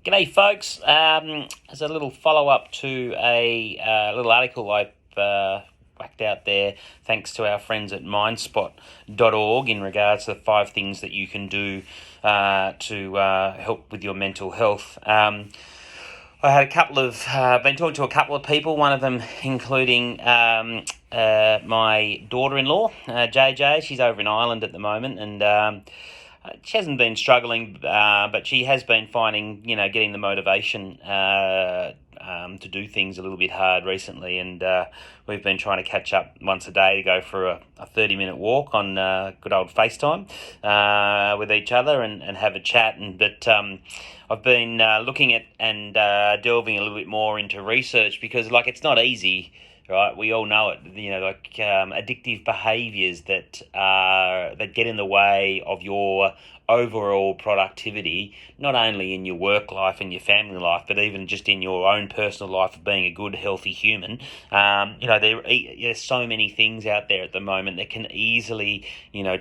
G'day, folks. As a little follow-up to a little article I whacked out there, thanks to our friends at mindspot.org, in regards to the 5 things that you can do to help with your mental health. I had been talking to a couple of people, one of them including my daughter-in-law, JJ. She's over in Ireland at the moment, and she hasn't been struggling, but she has been finding, getting the motivation to do things a little bit hard recently. And we've been trying to catch up once a day to go for a 30-minute walk on good old FaceTime with each other and have a chat. But I've been looking at and delving a little bit more into research, because, it's not easy. Right, we all know it. Addictive behaviours that get in the way of your overall productivity, not only in your work life and your family life, but even just in your own personal life of being a good, healthy human. There's so many things out there at the moment that can easily,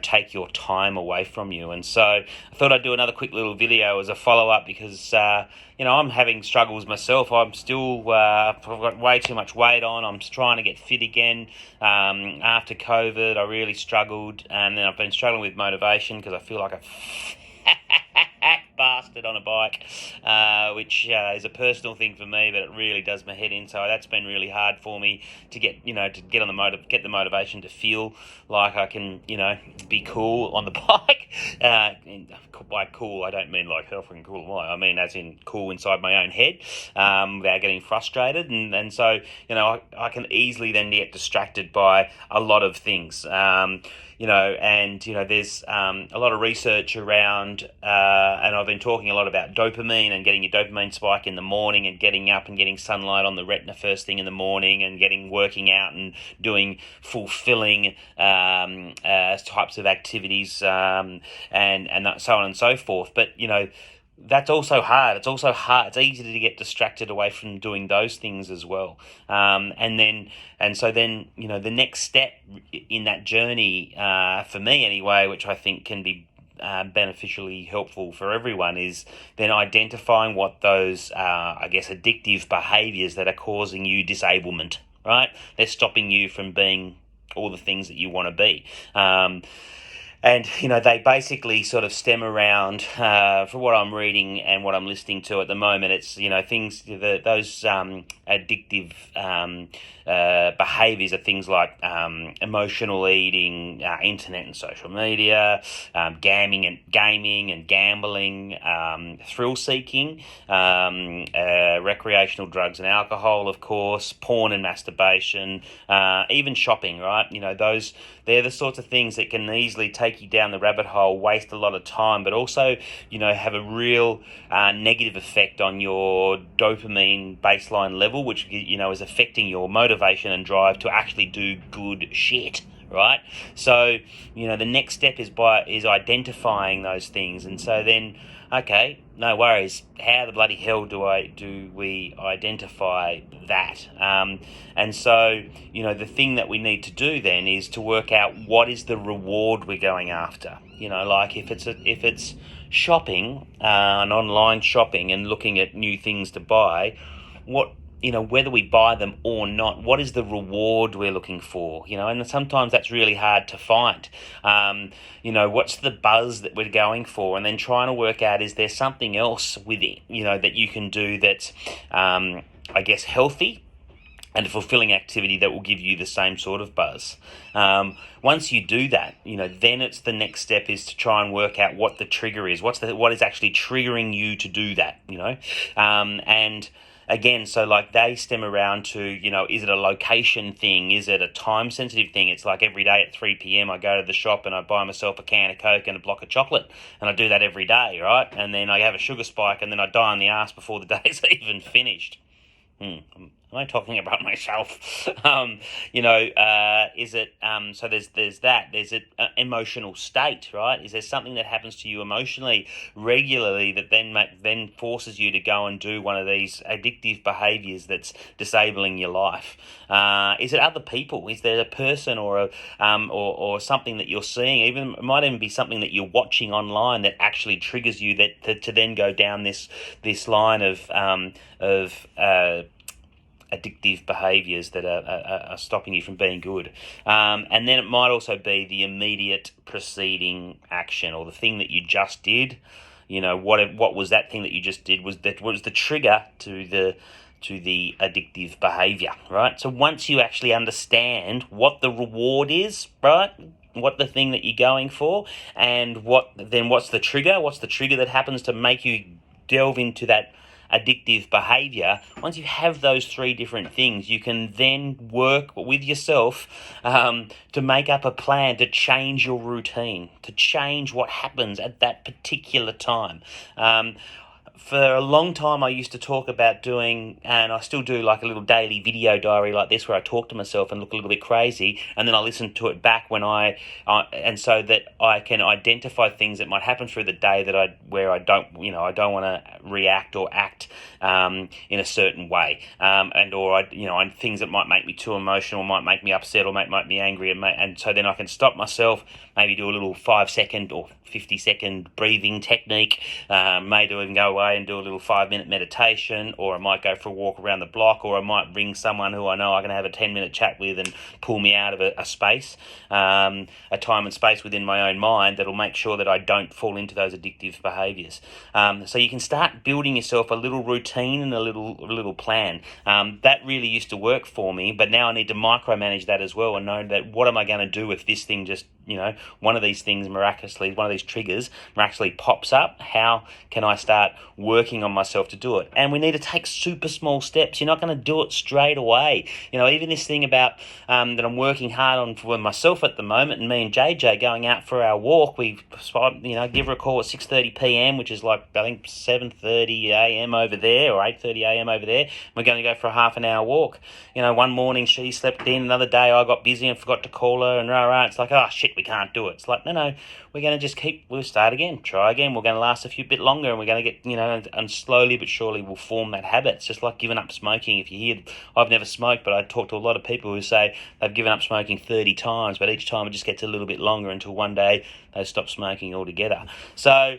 take your time away from you. And so I thought I'd do another quick little video as a follow-up, because I'm having struggles myself. I'm still, I've got way too much weight on. I'm trying to get fit again. After COVID, I really struggled, and then I've been struggling with motivation because I feel like a bastard on a bike, which is a personal thing for me, but it really does my head in. So that's been really hard for me to get the motivation to feel like I can, be cool on the bike. By cool, I don't mean like how fucking cool am I. I mean as in cool inside my own head, without getting frustrated. And so, I can easily then get distracted by a lot of things. There's a lot of research around, and I've been talking a lot about dopamine and getting your dopamine spike in the morning, and getting up and getting sunlight on the retina first thing in the morning, and working out and doing fulfilling types of activities, and so on and so forth. But, that's also hard. It's also hard. It's easy to get distracted away from doing those things as well. So then, the next step in that journey, for me anyway, which I think can be beneficially helpful for everyone, is then identifying what those, addictive behaviours that are causing you disablement, right? They're stopping you from being all the things that you want to be. And, they basically sort of stem around, from what I'm reading and what I'm listening to at the moment, it's, things, those addictive behaviours are things like emotional eating, internet and social media, gaming and gambling, thrill-seeking, recreational drugs and alcohol, of course, porn and masturbation, even shopping, right? They're the sorts of things that can easily take you down the rabbit hole, waste a lot of time, but also, have a real negative effect on your dopamine baseline level, which, is affecting your motivation and drive to actually do good shit, right? So, the next step is identifying those things. And so then, okay, no worries. How the bloody hell do we identify that? And so, the thing that we need to do then is to work out what is the reward we're going after. If it's shopping, and online shopping, and looking at new things to buy, whether we buy them or not, what is the reward we're looking for? And sometimes that's really hard to find. What's the buzz that we're going for? And then trying to work out, is there something else with it, that you can do that's, healthy and a fulfilling activity that will give you the same sort of buzz. Once you do that, then it's the next step is to try and work out what the trigger is. What is actually triggering you to do that, and again, so they stem around to, is it a location thing? Is it a time-sensitive thing? It's like every day at 3 p.m. I go to the shop and I buy myself a can of Coke and a block of chocolate. And I do that every day, right? And then I have a sugar spike and then I die on the ass before the day is even finished. Am I talking about myself? Is it so? There's that. There's an emotional state, right? Is there something that happens to you emotionally regularly that then forces you to go and do one of these addictive behaviours that's disabling your life? Is it other people? Is there a person or something that you're seeing? Even it might even be something that you're watching online that actually triggers you to then go down this line of addictive behaviours that are stopping you from being good. And then it might also be the immediate preceding action or the thing that you just did. What was that thing that you just did? Was the trigger to the addictive behaviour, right? So once you actually understand what the reward is, right, what the thing that you're going for, and what's the trigger? What's the trigger that happens to make you delve into that addictive behavior? Once you have those three different things, you can then work with yourself to make up a plan to change your routine, to change what happens at that particular time. For a long time, I used to talk about doing, and I still do, like a little daily video diary like this, where I talk to myself and look a little bit crazy, and then I listen to it back and so that I can identify things that might happen through the day where I don't want to react or act in a certain way, and things that might make me too emotional, might make me upset, or make me angry, and so then I can stop myself, maybe do a little 5-second or 50-second breathing technique, maybe even go away and do a little 5-minute meditation, or I might go for a walk around the block, or I might ring someone who I know I can have a 10-minute chat with and pull me out of a space, a time and space within my own mind that'll make sure that I don't fall into those addictive behaviours. So you can start building yourself a little routine and a little plan. That really used to work for me, but now I need to micromanage that as well and know that what am I going to do if this thing just, one of these things miraculously, one of these triggers miraculously pops up? How can I start working on myself to do it? And we need to take super small steps. You're not going to do it straight away. Even this thing about that I'm working hard on for myself at the moment, and me and JJ going out for our walk, we give her a call at 6:30 p.m, which is like I think 7:30 a.m. over there, or 8:30 a.m. over there. We're going to go for a half an hour walk. One morning she slept in, another day I got busy and forgot to call her, and it's like, oh shit, we can't do it. It's like, no, we're going to just we'll start again, try again. We're going to last a few bit longer, and we're going to get, and slowly but surely we'll form that habit. It's just like giving up smoking. If you hear, I've never smoked, but I talk to a lot of people who say they've given up smoking 30 times, but each time it just gets a little bit longer until one day they stop smoking altogether. So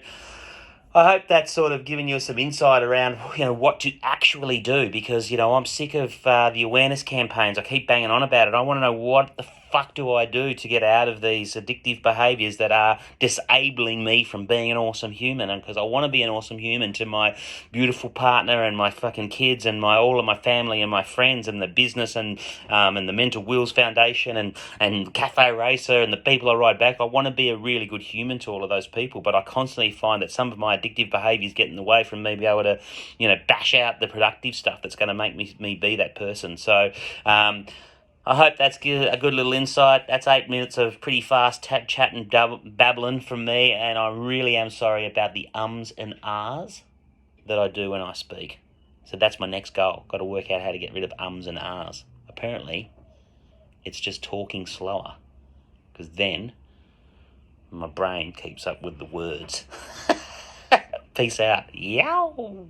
I hope that's sort of given you some insight around, what to actually do, because, I'm sick of the awareness campaigns. I keep banging on about it. I want to know what the fuck do I do to get out of these addictive behaviours that are disabling me from being an awesome human? And because I want to be an awesome human to my beautiful partner and my fucking kids and all of my family and my friends and the business and the Mental Wheels Foundation and Cafe Racer and the people I ride back. I want to be a really good human to all of those people, but I constantly find that some of my addictive behaviours get in the way from me being able to, bash out the productive stuff that's going to make me be that person. So, I hope that's a good little insight. That's 8 minutes of pretty fast chat and babbling from me, and I really am sorry about the ums and ahs that I do when I speak. So that's my next goal. Got to work out how to get rid of ums and ahs. Apparently, it's just talking slower, because then my brain keeps up with the words. Peace out. Yow.